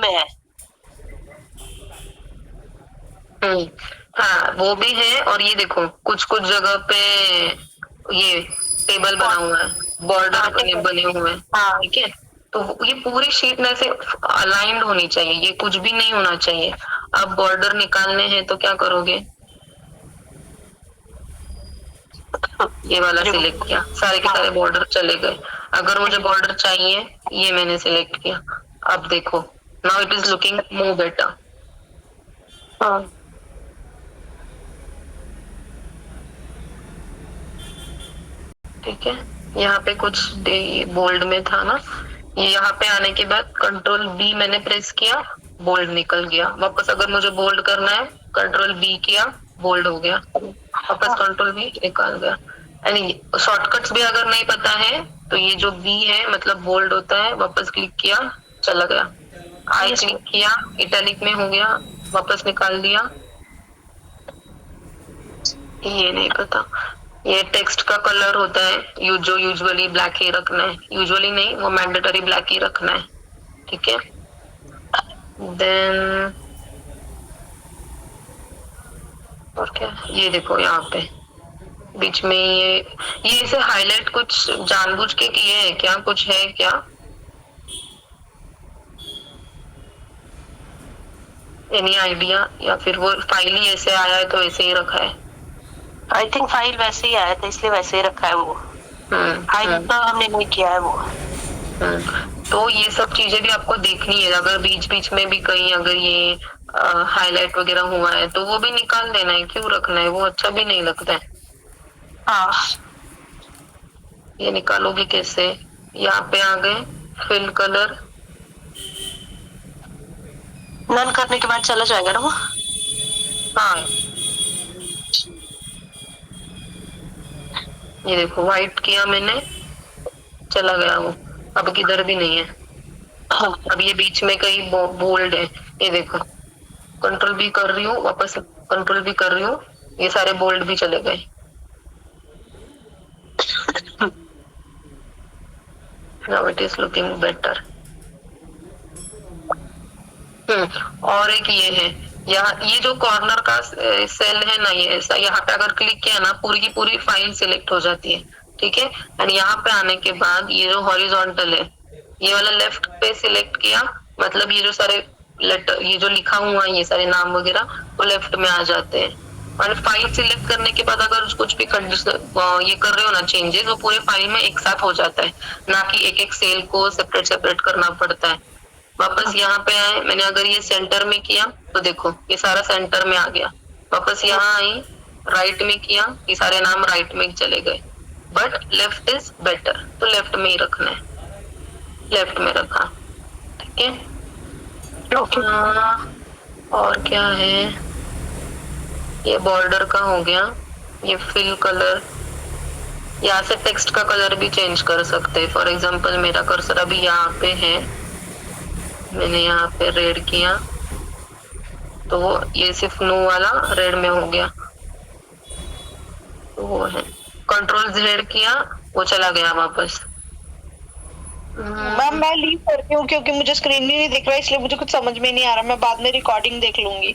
में है। हाँ वो भी है। और ये देखो कुछ कुछ जगह पे ये टेबल बना हुआ है, बॉर्डर बने हुए हैं। हाँ ठीक है, तो ये पूरी शीट में से अलाइंड होनी चाहिए, ये कुछ भी नहीं होना चाहिए। अब बॉर्डर निकालने हैं तो क्या करोगे? ये वाला सिलेक्ट किया, सारे के सारे बॉर्डर चले गए। अगर मुझे बॉर्डर चाहिए, ये मैंने सिलेक्ट किया। अब देखो, now it is looking more better. हाँ ठीक है, यहाँ पे कुछ बोल्ड में था ना, ये यहाँ पे आने के बाद कंट्रोल बी मैंने प्रेस किया, बोल्ड निकल गया वापस। अगर मुझे बोल्ड करना है, कंट्रोल बी किया, बोल्ड हो गया वापस, कंट्रोल बी निकाल गया। यानी शॉर्टकट्स भी अगर नहीं पता है तो ये जो बी है मतलब बोल्ड होता है, वापस क्लिक किया चला गया। आई क्लिक किया, इटैलिक में हो गया, वापस निकाल दिया। ये नहीं पता। ये टेक्स्ट का कलर होता है जो यूजुअली ब्लैक ही रखना है, यूजुअली नहीं, वो मैंडेटरी ब्लैक ही रखना है। ठीक है, देन और क्या, ये देखो यहाँ पे बीच में ये इसे हाईलाइट कुछ जानबूझ के किए हैं क्या, कुछ है क्या? Any idea? या फिर वो फाइल ही ऐसे आया है तो ऐसे ही रखा है? आई थिंक फाइल वैसे ही आया था इसलिए वैसे ही रखा है वो। हाईलाइट तो हमने नहीं किया है वो। तो ये सब चीजें भी आपको देखनी है। अगर बीच बीच में भी कहीं अगर ये हाईलाइट वगैरह हुआ है तो वो भी निकाल देना है, क्यों रखना है, वो अच्छा भी नहीं लगता है। हाँ ये निकालोगे कैसे? यहाँ पे आ गए, फिल कलर, नन करने के बाद चला जाएगा ना वो। हाँ ये देखो व्हाइट किया मैंने, चला गया वो, अब किधर भी नहीं है। अब ये बीच में कहीं बोल्ड है, ये देखो कंट्रोल भी कर रही हूँ, वापस कंट्रोल भी कर रही हूँ, ये सारे बोल्ड भी चले गए। Now it is looking better. और एक ये है, यहाँ ये जो कॉर्नर का सेल है ना, ये ऐसा यहाँ पे अगर क्लिक किया ना, पूरी की पूरी फाइल सिलेक्ट हो जाती है। ठीक है, एंड यहाँ पे आने के बाद ये जो हॉरिजॉन्टल है, ये वाला लेफ्ट पे सिलेक्ट किया, मतलब ये जो सारे लेटर, ये जो लिखा हुआ है, ये सारे नाम वगैरह वो लेफ्ट में आ जाते हैं। और फाइल सिलेक्ट करने के बाद अगर कुछ भी ये कर रहे हो ना चेंजेस, वो पूरे फाइल में एक साथ हो जाता है, ना कि एक एक सेल को सेपरेट सेपरेट करना पड़ता है। वापस यहाँ पे आए, मैंने अगर ये सेंटर में किया तो देखो ये सारा सेंटर में आ गया। वापस यहाँ आई, राइट में किया, ये सारे नाम राइट में चले गए। बट लेफ्ट इज बेटर, तो लेफ्ट में ही रखना है, लेफ्ट में रखा। ठीक है, और क्या है, ये बॉर्डर का हो गया। ये फिल कलर, यहाँ से टेक्स्ट का कलर भी चेंज कर सकते हैं। फॉर एग्जाम्पल मेरा कर्सर अभी यहाँ पे है, मैंने यहाँ पे रेड किया तो ये सिर्फ नो वाला रेड में हो गया, तो वो है। कंट्रोल जेड किया, वो चला गया वापस। मैम मैं लीव करती हूँ क्योंकि मुझे स्क्रीन नहीं दिख रहा, इसलिए मुझे कुछ समझ में नहीं आ रहा। मैं बाद में रिकॉर्डिंग देख लूंगी।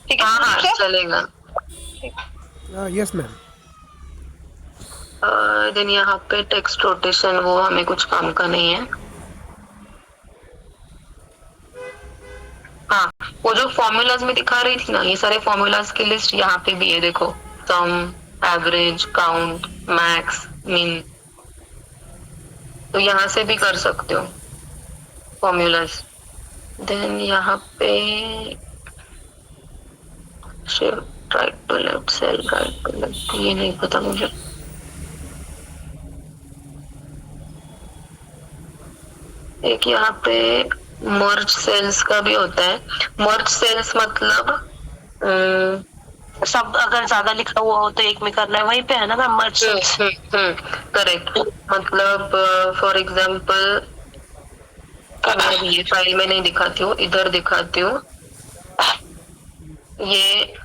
ठीक है हाँ चलेगा। Yes ma'am. देन यहाँ पे टेक्स्ट रोटेशन, वो हमें कुछ काम का नहीं है। हाँ, वो जो फॉर्मूलाज में दिखा रही थी ना, ये सारे फॉर्मूलाज की लिस्ट यहाँ पे भी है, देखो सम, एवरेज, काउंट, मैक्स, मीन, तो यहाँ से भी कर सकते हो फॉर्मूलाज। देन यहाँ पे shift right to left, cell right to left, ये नहीं पता मुझे। एक यहाँ पे मर्ज सेल्स का भी होता है। मर्ज सेल्स मतलब सब अगर ज्यादा लिखा हुआ हो तो एक में करना है, वहीं पे है ना मैम मर्ज सेल्स। करेक्ट, मतलब फॉर एग्जाम्पल ये फाइल में नहीं दिखाती हूँ, इधर दिखाती हूँ। ये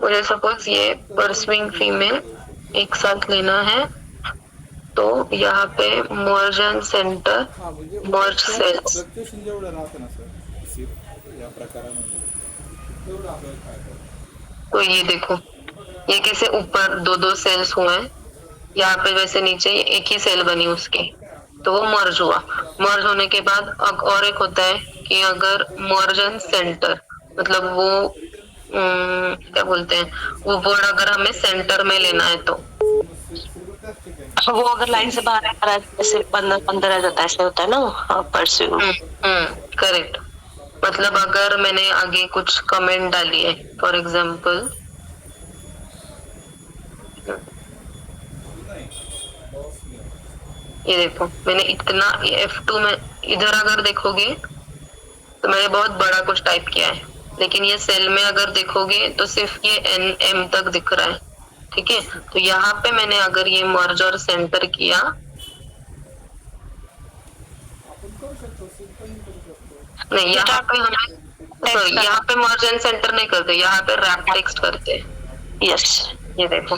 मुझे सपोज ये परसुइंग फीमेल एक साथ लेना है, तो यहाँ पे मर्ज एंड सेंटर हा म्हणजे मर्ज सेल्स, फ्लक्च्युएशन जेवढं राहतं ना सर या प्रकारामध्ये तेवढं आपल्याला काय करायचं. तो ये देखो ये कैसे ऊपर दो दो सेल्स हुए हैं, यहाँ पे वैसे नीचे एक ही सेल बनी उसकी, तो वो मर्ज हुआ। मर्ज होने के बाद अब और एक होता है कि अगर मर्ज एंड सेंटर, मतलब वो क्या बोलते हैं, वो वर्ड अगर हमें सेंटर में लेना है तो वो अगर लाइन से बाहर आ रहा है, जैसे अंदर अंदर आ जाता है, ऐसे होता है ना परस्यू। करेक्ट। मतलब अगर मैंने आगे कुछ कमेंट डाली है, फॉर एग्जाम्पल ये देखो मैंने इतना F2 में, इधर अगर देखोगे तो मैंने बहुत बड़ा कुछ टाइप किया है, लेकिन ये सेल में अगर देखोगे तो सिर्फ ये NM तक दिख रहा है। ठीक है, तो यहाँ पे मैंने अगर ये मर्ज और सेंटर किया, नहीं यहाँ पे हमें यहाँ पे मर्ज एंड सेंटर नहीं करते, यहाँ पे रैप टेक्स्ट करते हैं। यस, ये देखो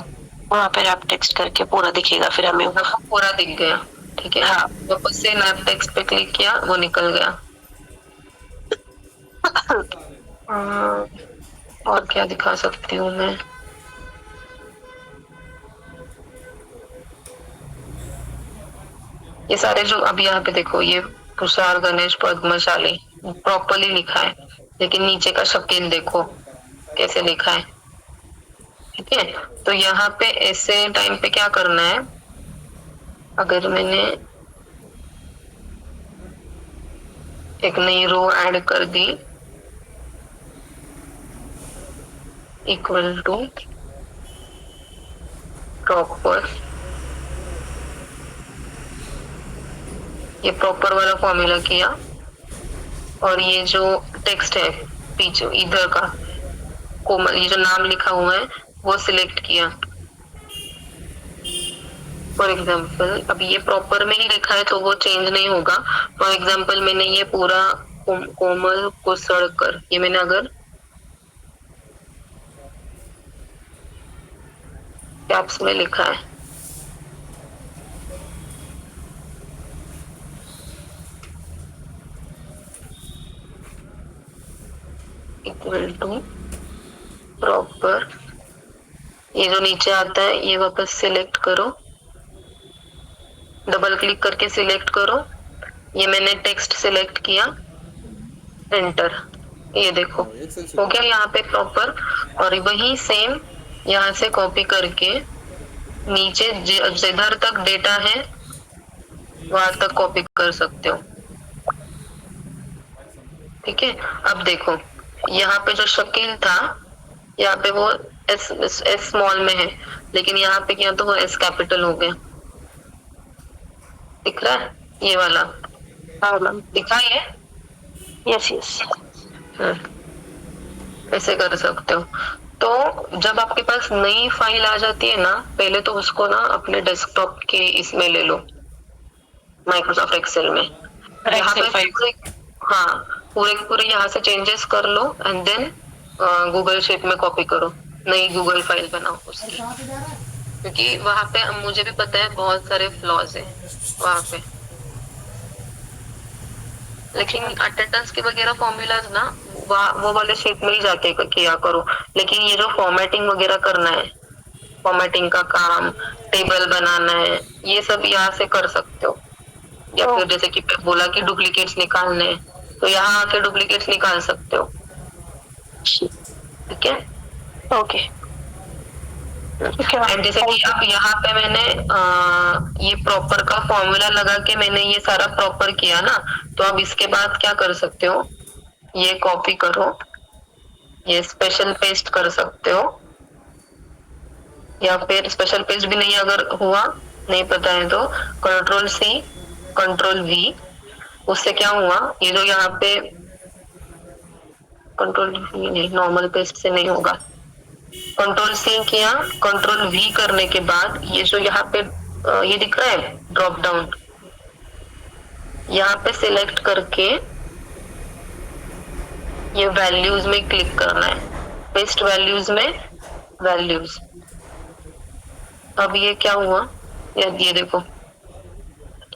वहाँ पे रैप टेक्स्ट करके पूरा दिखेगा फिर हमें। आपको पूरा दिख गया। ठीक है, हाँ। वापस से रैप टेक्स्ट पे क्लिक किया, वो निकल गया। और क्या दिखा सकती हूँ मैं, ये सारे जो अभी यहाँ पे देखो, ये तुषार गणेश पद्मशाली प्रॉपरली लिखा है, लेकिन नीचे का शकील देखो कैसे लिखा है। ठीक है, तो यहाँ पे ऐसे टाइम पे क्या करना है, अगर मैंने एक नई रो ऐड कर दी, इक्वल टू प्रॉपर, ये प्रॉपर वाला फॉर्मूला किया, और ये जो टेक्स्ट है पीछे इधर का कोमल, ये जो नाम लिखा हुआ है वो सिलेक्ट किया। फॉर एग्जाम्पल अभी ये प्रॉपर में ही लिखा है तो वो चेंज नहीं होगा। फॉर एग्जाम्पल मैंने ये पूरा कोमल कुसड़कर, ये मैंने अगर कैप्स में लिखा है, इक्वल टू प्रॉपर, ये जो नीचे आता है ये वापस सिलेक्ट करो, डबल क्लिक करके सिलेक्ट करो, ये मैंने टेक्स्ट सिलेक्ट किया, एंटर, ये देखो हो गया यहाँ पे प्रॉपर। और वही सेम यहाँ से कॉपी करके नीचे जिधर तक डेटा है वहां तक कॉपी कर सकते हो। ठीक है, अब देखो यहाँ पे जो शकील था, यहाँ पे वो एस स्मॉल में है, लेकिन यहाँ पे क्या तो वो एस कैपिटल हो गया। दिख रहा है ये वाला? हाँ मैम, दिखा ये? Yes yes. ऐसे कर सकते हो। तो जब आपके पास नई फाइल आ जाती है ना, पहले तो उसको ना अपने डेस्कटॉप के इसमें ले लो, माइक्रोसॉफ्ट एक्सेल में। यहाँ पे पूरे यहाँ से चेंजेस कर लो एंड देन गूगल शीट में कॉपी करो, नई गूगल फाइल बनाओ उसकी, क्योंकि वहां पे मुझे भी पता है बहुत सारे फ्लॉज है वहां पे, लेकिन अटेंडेंस के वगैरह फॉर्मूलाज ना वो वाले शीट में ही जाके किया करो। लेकिन ये जो फॉर्मेटिंग वगैरह करना है, फॉर्मेटिंग का काम, टेबल बनाना है, ये सब यहाँ से कर सकते हो। या फिर जैसे कि बोला कि डुप्लीकेट्स निकालने हैं, तो यहाँ आके डुप्लीकेट्स निकाल सकते हो। ठीक है, ओके। एंड जैसे कि अब यहाँ पे मैंने ये प्रॉपर का फॉर्मूला लगा के मैंने ये सारा प्रॉपर किया ना, तो अब इसके बाद क्या कर सकते हो, ये कॉपी करो, ये स्पेशल पेस्ट कर सकते हो, या फिर स्पेशल पेस्ट भी नहीं अगर हुआ, नहीं पता है तो कंट्रोल C कंट्रोल V, उससे क्या हुआ, ये जो यहाँ पे कंट्रोल V नहीं, नॉर्मल पेस्ट से नहीं होगा, कंट्रोल C किया, कंट्रोल V करने के बाद ये जो यहाँ पे ये दिख रहा है ड्रॉप डाउन, यहाँ पे सिलेक्ट करके ये वैल्यूज में क्लिक करना है, पेस्ट वैल्यूज में, वैल्यूज। अब ये क्या हुआ, ये देखो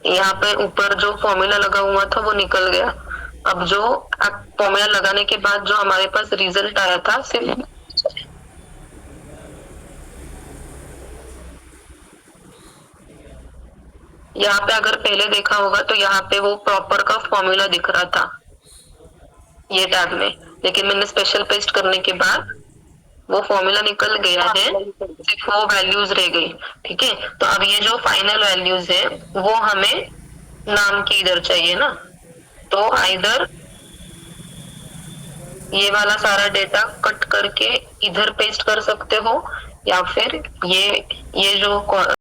यहाँ पे ऊपर जो फॉर्मूला लगा हुआ था वो निकल गया। अब जो फॉर्मूला लगाने के बाद जो हमारे पास रिजल्ट आया था सिर्फ यहाँ पे अगर पहले देखा होगा तो यहाँ पे वो प्रॉपर का फॉर्मूला दिख रहा था ये टैब में, लेकिन मैंने स्पेशल पेस्ट करने के बाद वो फॉर्मूला निकल गया है, सिर्फ वो वैल्यूज रह गई। ठीक है, तो अब ये जो फाइनल वैल्यूज है वो हमें नाम की इधर चाहिए ना, तो आइदर ये वाला सारा डेटा कट करके इधर पेस्ट कर सकते हो या फिर ये जो